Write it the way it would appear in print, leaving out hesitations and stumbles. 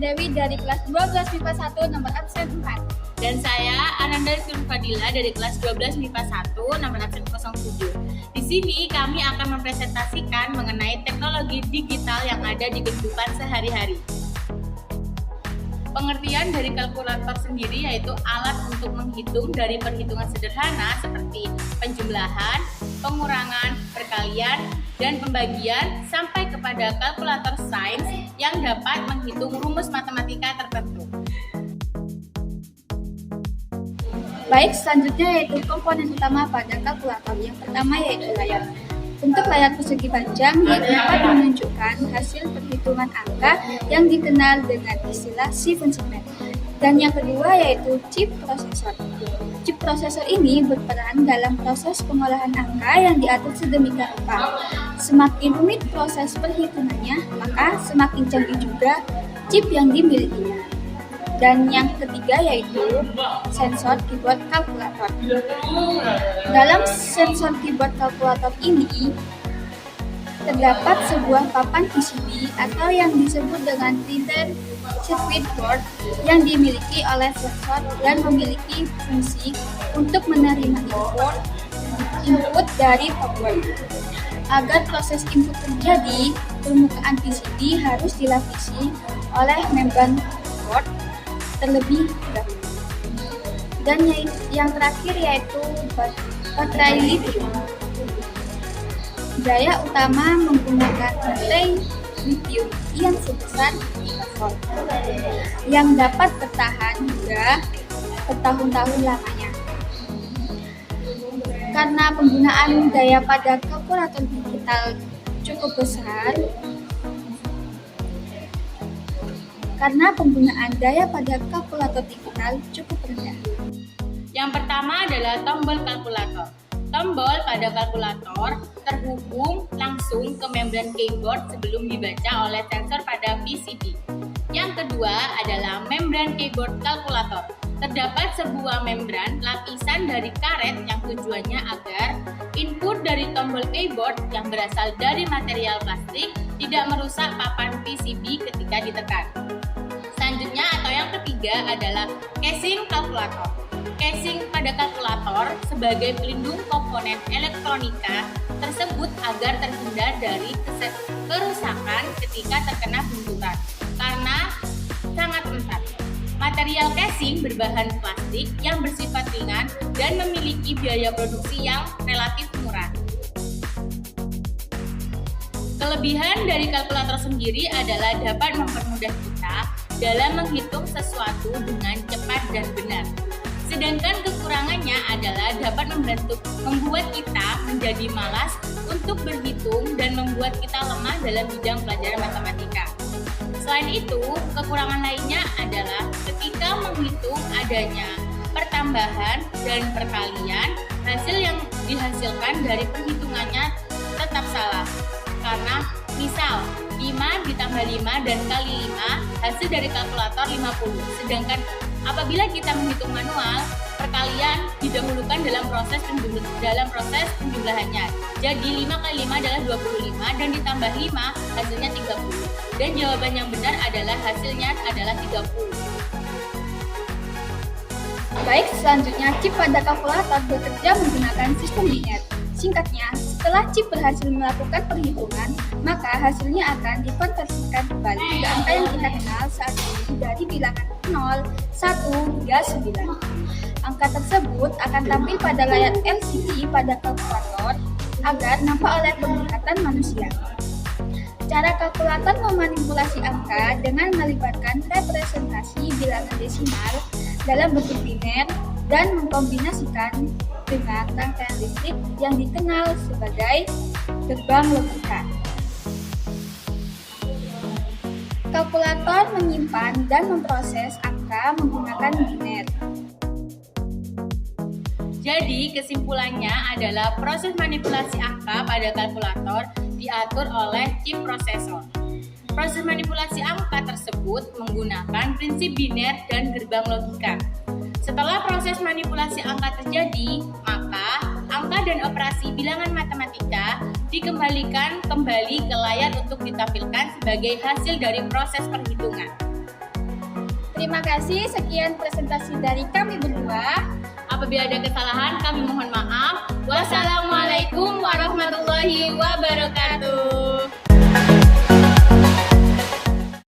Dewi dari kelas 12 MIPA 1 nomor absen 4. Dan saya Ananda Fadila dari kelas 12 MIPA 1 nomor absen 07. Di sini kami akan mempresentasikan mengenai teknologi digital yang ada di kehidupan sehari-hari. Pengertian dari kalkulator sendiri yaitu alat untuk menghitung dari perhitungan sederhana seperti penjumlahan, pengurangan, perkalian, dan pembagian sampai kepada kalkulator sains yang dapat menghitung rumus matematika tertentu. Baik, selanjutnya yaitu komponen utama pada kalkulator. Yang pertama yaitu layar. Bentuk layar persegi panjang yang dapat menunjukkan hasil perhitungan angka yang dikenal dengan istilah sequencing. Dan yang kedua yaitu chip prosesor. Chip prosesor ini berperan dalam proses pengolahan angka yang diatur sedemikian rupa. Semakin rumit proses perhitungannya, maka semakin canggih juga chip yang dimilikinya. Dan yang ketiga yaitu sensor keyboard kalkulator. Dalam sensor keyboard kalkulator ini terdapat sebuah papan PCB atau yang disebut dengan printed circuit board yang dimiliki oleh sensor dan memiliki fungsi untuk menerima input dari hardware. Agar proses input terjadi, permukaan PCB harus dilapisi oleh membran board terlebih dahulu. Dan yang terakhir yaitu baterai lithium. Daya utama menggunakan baterai lithium ion sebesar 3 volt yang dapat bertahan hingga bertahun-tahun lamanya. Karena penggunaan daya pada kalkulator digital cukup besar, rendah. Yang pertama adalah tombol kalkulator. Tombol pada kalkulator terhubung langsung ke membran keyboard sebelum dibaca oleh sensor pada PCB. Yang kedua adalah membran keyboard kalkulator. Terdapat sebuah membran lapisan dari karet yang tujuannya agar input dari tombol keyboard yang berasal dari material plastik tidak merusak papan PCB ketika ditekan. Selanjutnya atau yang ketiga adalah casing kalkulator. Casing pada kalkulator sebagai pelindung komponen elektronika tersebut agar terhindar dari kerusakan ketika terkena benturan karena sangat rentan. Material casing berbahan plastik yang bersifat ringan dan memiliki biaya produksi yang relatif murah. Kelebihan dari kalkulator sendiri adalah dapat mempermudah kita dalam menghitung sesuatu dengan cepat dan benar. Sedangkan kekurangannya adalah dapat membuat kita menjadi malas untuk berhitung dan membuat kita lemah dalam bidang pelajaran matematika. Selain itu, kekurangan lainnya adalah ketika menghitung adanya pertambahan dan perkalian, hasil yang dihasilkan dari perhitungannya tetap salah. Karena misal 5 ditambah 5 dan kali 5 hasil dari kalkulator 50. Sedangkan apabila kita menghitung manual, perkalian didahulukan dalam proses penjumlahannya. Jadi 5 kali 5 adalah 25 dan ditambah 5 hasilnya 30. Dan jawaban yang benar adalah hasilnya adalah 30. Baik, selanjutnya chip pada kalkulator bekerja menggunakan sistem linear. Singkatnya, setelah chip berhasil melakukan perhitungan, maka hasilnya akan dikonversikan kembali ke angka yang kita kenal saat ini dari bilangan 0, 1, hingga 9. Angka tersebut akan tampil pada layar LCD pada kalkulator agar nampak oleh penglihatan manusia. Cara kalkulator memanipulasi angka dengan melibatkan representasi bilangan desimal dalam bentuk biner dan mengkombinasikan dengan rangkaian listrik yang dikenal sebagai gerbang logika. Kalkulator menyimpan dan memproses angka menggunakan biner. Jadi kesimpulannya adalah proses manipulasi angka pada kalkulator diatur oleh chip prosesor. Proses manipulasi angka tersebut menggunakan prinsip biner dan gerbang logika. Setelah proses manipulasi angka terjadi, maka angka dan operasi bilangan matematika dikembalikan kembali ke layar untuk ditampilkan sebagai hasil dari proses perhitungan. Terima kasih, sekian presentasi dari kami berdua. Apabila ada kesalahan, kami mohon maaf. Wassalamualaikum warahmatullahi wabarakatuh.